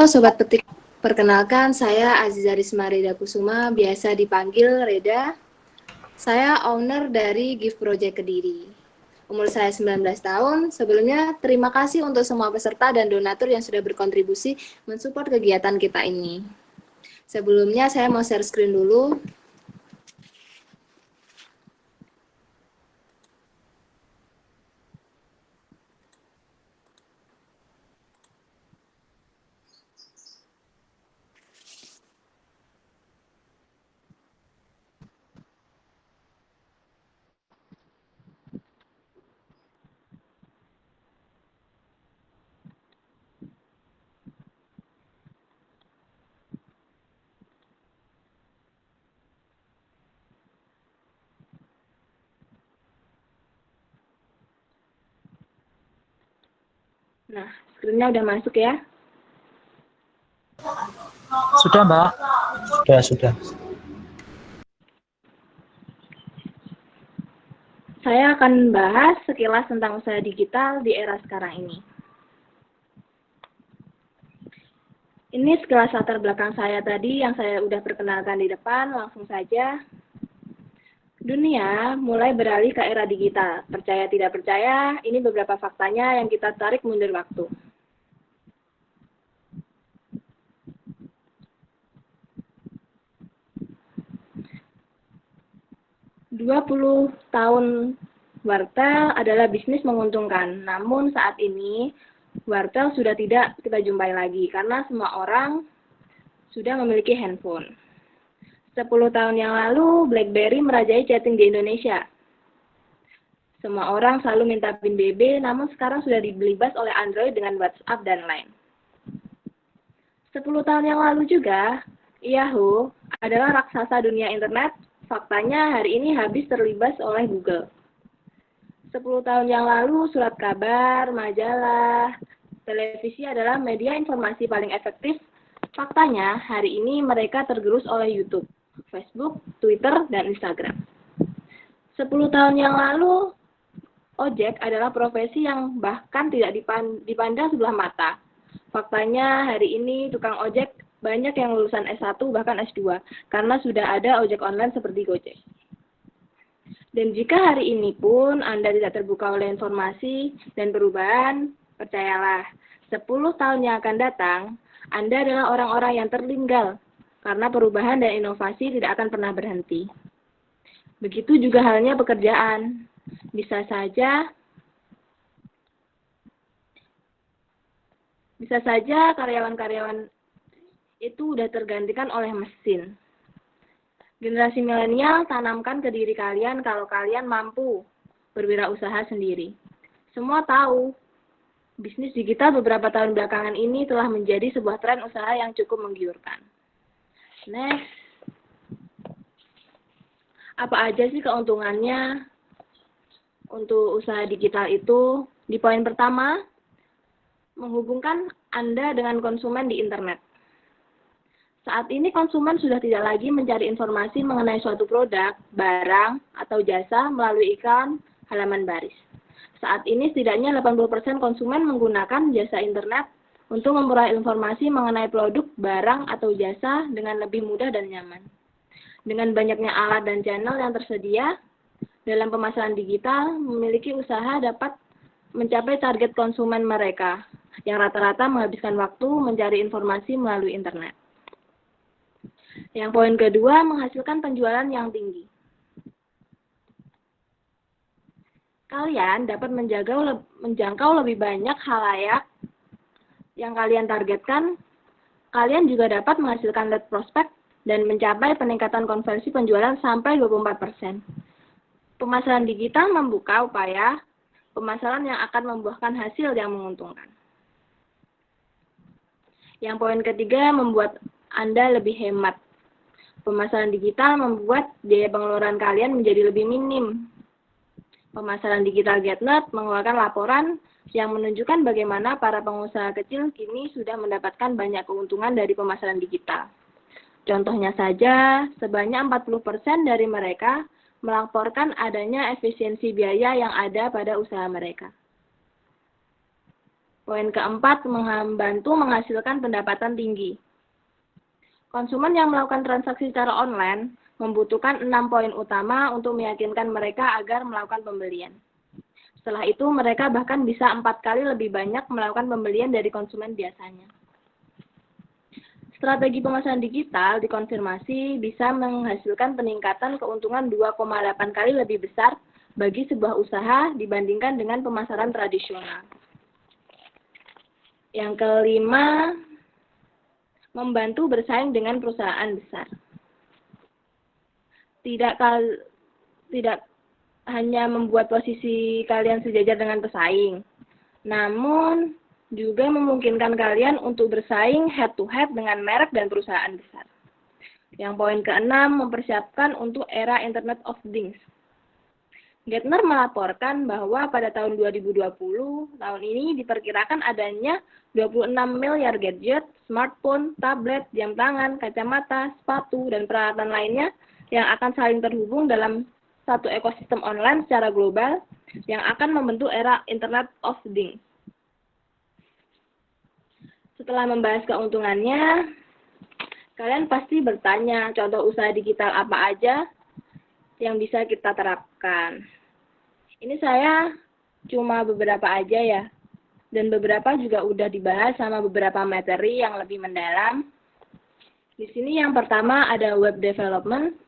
Sobat Petik, perkenalkan saya Aziza Risma Reda Kusuma, biasa dipanggil Reda. Saya owner dari Gift Project Kediri. Umur saya 19 tahun. Sebelumnya, terima kasih untuk semua peserta dan donatur yang sudah berkontribusi mensupport kegiatan kita ini. Sebelumnya, saya mau share screen dulu. Nah, screen-nya udah masuk ya? Sudah, Mbak. Sudah. Saya akan bahas sekilas tentang usaha digital di era sekarang ini. Ini sekilas latar belakang saya tadi yang saya udah perkenalkan di depan, langsung saja. Dunia mulai beralih ke era digital. Percaya tidak percaya, ini beberapa faktanya yang kita tarik mundur waktu. "20 tahun wartel adalah bisnis menguntungkan. Namun saat ini, wartel sudah tidak kita jumpai lagi karena semua orang sudah memiliki handphone. 10 tahun yang lalu, BlackBerry merajai chatting di Indonesia. Semua orang selalu minta PIN BB, namun sekarang sudah dibelibas oleh Android dengan WhatsApp dan Line. 10 tahun yang lalu juga, Yahoo adalah raksasa dunia internet. Faktanya hari ini habis terlibas oleh Google. 10 tahun yang lalu, surat kabar, majalah, televisi adalah media informasi paling efektif. Faktanya hari ini mereka tergerus oleh YouTube, Facebook, Twitter, dan Instagram. 10 tahun yang lalu, ojek adalah profesi yang bahkan tidak dipandang sebelah mata. Faktanya hari ini tukang ojek banyak yang lulusan S1 bahkan S2 karena sudah ada ojek online seperti Gojek. Dan jika hari ini pun Anda tidak terbuka oleh informasi dan perubahan, percayalah, 10 tahun yang akan datang, Anda adalah orang-orang yang tertinggal karena perubahan dan inovasi tidak akan pernah berhenti. Begitu juga halnya pekerjaan. Bisa saja karyawan-karyawan itu sudah tergantikan oleh mesin. Generasi milenial, tanamkan ke diri kalian kalau kalian mampu berwirausaha sendiri. Semua tahu, bisnis digital beberapa tahun belakangan ini telah menjadi sebuah tren usaha yang cukup menggiurkan. Next. Apa aja sih keuntungannya untuk usaha digital itu? Di poin pertama, menghubungkan Anda dengan konsumen di internet. Saat ini konsumen sudah tidak lagi mencari informasi mengenai suatu produk, barang, atau jasa melalui iklan halaman baris. Saat ini setidaknya 80% konsumen menggunakan jasa internet untuk memperoleh informasi mengenai produk, barang, atau jasa dengan lebih mudah dan nyaman. Dengan banyaknya alat dan channel yang tersedia, dalam pemasaran digital, memiliki usaha dapat mencapai target konsumen mereka, yang rata-rata menghabiskan waktu mencari informasi melalui internet. Yang poin kedua, menghasilkan penjualan yang tinggi. Kalian dapat menjangkau lebih banyak halayak yang kalian targetkan. Kalian juga dapat menghasilkan lead prospek dan mencapai peningkatan konversi penjualan sampai 24%. Pemasaran digital membuka upaya pemasaran yang akan membuahkan hasil yang menguntungkan. Yang poin ketiga, membuat Anda lebih hemat. Pemasaran digital membuat biaya pengeluaran kalian menjadi lebih minim. Pemasaran digital GetNet mengeluarkan laporan yang menunjukkan bagaimana para pengusaha kecil kini sudah mendapatkan banyak keuntungan dari pemasaran digital. Contohnya saja, sebanyak 40% dari mereka melaporkan adanya efisiensi biaya yang ada pada usaha mereka. Poin keempat, membantu menghasilkan pendapatan tinggi. Konsumen yang melakukan transaksi secara online membutuhkan 6 poin utama untuk meyakinkan mereka agar melakukan pembelian. Setelah itu, mereka bahkan bisa 4 kali lebih banyak melakukan pembelian dari konsumen biasanya. Strategi pemasaran digital dikonfirmasi bisa menghasilkan peningkatan keuntungan 2,8 kali lebih besar bagi sebuah usaha dibandingkan dengan pemasaran tradisional. Yang kelima, membantu bersaing dengan perusahaan besar. Tidak hanya membuat posisi kalian sejajar dengan pesaing, namun juga memungkinkan kalian untuk bersaing head-to-head dengan merek dan perusahaan besar. Yang poin keenam, mempersiapkan untuk era Internet of Things. Gartner melaporkan bahwa pada tahun 2020, tahun ini diperkirakan adanya 26 miliar gadget, smartphone, tablet, jam tangan, kacamata, sepatu, dan peralatan lainnya yang akan saling terhubung dalam satu ekosistem online secara global yang akan membentuk era Internet of Things. Setelah membahas keuntungannya, kalian pasti bertanya contoh usaha digital apa aja yang bisa kita terapkan. Ini saya cuma beberapa aja ya, dan beberapa juga udah dibahas sama beberapa materi yang lebih mendalam. Di sini yang pertama ada web development.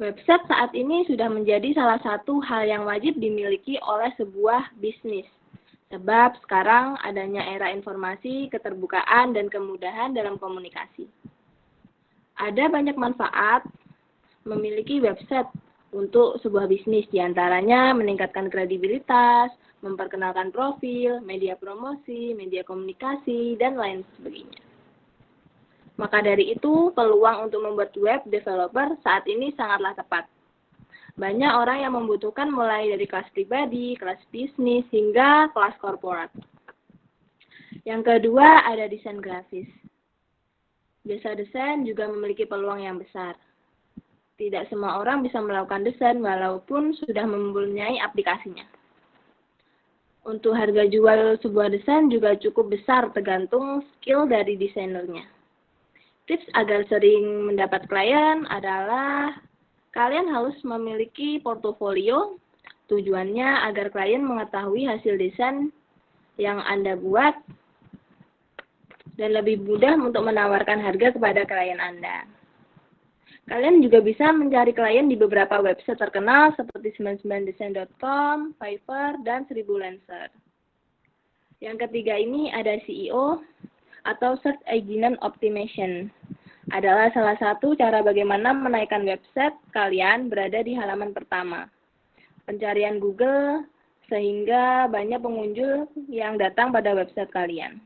Website saat ini sudah menjadi salah satu hal yang wajib dimiliki oleh sebuah bisnis. Sebab sekarang adanya era informasi, keterbukaan, dan kemudahan dalam komunikasi. Ada banyak manfaat memiliki website untuk sebuah bisnis, diantaranya meningkatkan kredibilitas, memperkenalkan profil, media promosi, media komunikasi, dan lain sebagainya. Maka dari itu, peluang untuk membuat web developer saat ini sangatlah tepat. Banyak orang yang membutuhkan mulai dari kelas pribadi, kelas bisnis, hingga kelas korporat. Yang kedua, ada desain grafis. Jasa desain juga memiliki peluang yang besar. Tidak semua orang bisa melakukan desain walaupun sudah mempunyai aplikasinya. Untuk harga jual sebuah desain juga cukup besar tergantung skill dari desainernya. Tips agar sering mendapat klien adalah kalian harus memiliki portofolio, tujuannya agar klien mengetahui hasil desain yang Anda buat dan lebih mudah untuk menawarkan harga kepada klien Anda. Kalian juga bisa mencari klien di beberapa website terkenal seperti 99design.com, Fiverr, dan 1000 Lancer. Yang ketiga ini ada SEO atau Search Engine Optimization. Adalah salah satu cara bagaimana menaikkan website kalian berada di halaman pertama. Pencarian Google sehingga banyak pengunjung yang datang pada website kalian.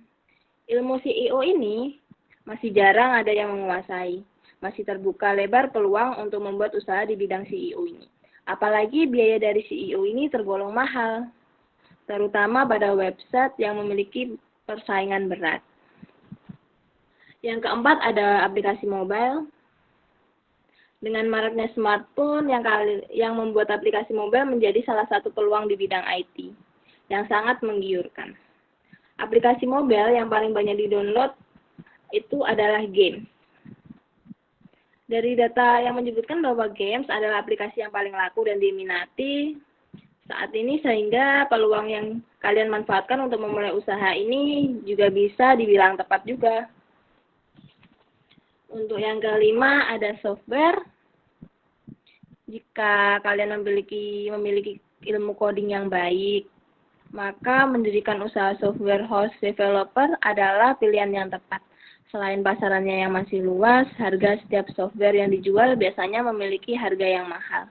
Ilmu SEO ini masih jarang ada yang menguasai. Masih terbuka lebar peluang untuk membuat usaha di bidang SEO ini. Apalagi biaya dari SEO ini tergolong mahal, terutama pada website yang memiliki persaingan berat. Yang keempat ada aplikasi mobile. Dengan maraknya smartphone yang membuat aplikasi mobile menjadi salah satu peluang di bidang IT yang sangat menggiurkan. Aplikasi mobile yang paling banyak di-download itu adalah game. Dari data yang menyebutkan bahwa games adalah aplikasi yang paling laku dan diminati saat ini, sehingga peluang yang kalian manfaatkan untuk memulai usaha ini juga bisa dibilang tepat juga. Untuk yang kelima ada software. Jika kalian memiliki ilmu coding yang baik, maka mendirikan usaha software house developer adalah pilihan yang tepat. Selain pasarannya yang masih luas, harga setiap software yang dijual biasanya memiliki harga yang mahal,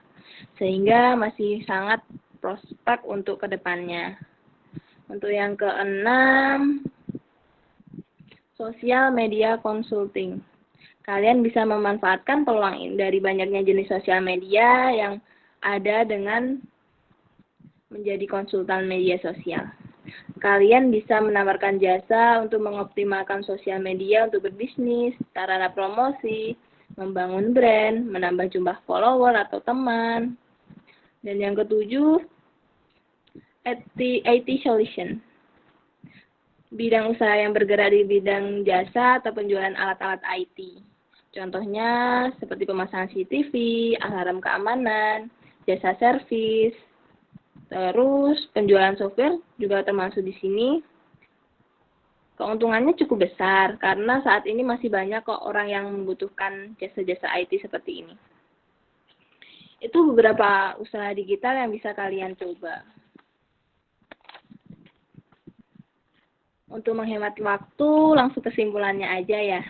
sehingga masih sangat prospek untuk kedepannya. Untuk yang keenam, social media consulting. Kalian bisa memanfaatkan peluang dari banyaknya jenis sosial media yang ada dengan menjadi konsultan media sosial. Kalian bisa menawarkan jasa untuk mengoptimalkan sosial media untuk berbisnis, sarana promosi, membangun brand, menambah jumlah follower atau teman. Dan yang ketujuh, IT solution. bidang usaha yang bergerak di bidang jasa atau penjualan alat-alat IT. Contohnya seperti pemasangan CCTV, alarm keamanan, jasa servis, terus penjualan software juga termasuk di sini. Keuntungannya cukup besar karena saat ini masih banyak kok orang yang membutuhkan jasa-jasa IT seperti ini. Itu beberapa usaha digital yang bisa kalian coba. Untuk menghemat waktu, langsung kesimpulannya aja ya.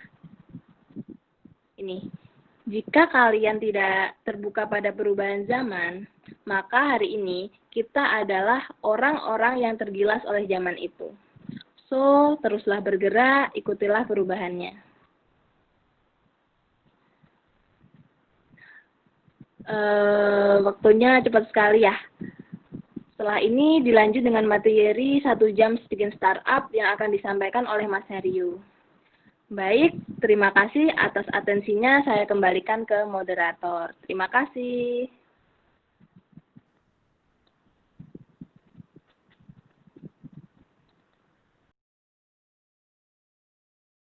Ini, jika kalian tidak terbuka pada perubahan zaman, maka hari ini kita adalah orang-orang yang tergilas oleh zaman itu. So, teruslah bergerak, ikutilah perubahannya. Waktunya cepat sekali ya. Setelah ini dilanjut dengan materi 1 jam bikin startup yang akan disampaikan oleh Mas Herio. Baik, terima kasih atas atensinya. Saya kembalikan ke moderator. Terima kasih.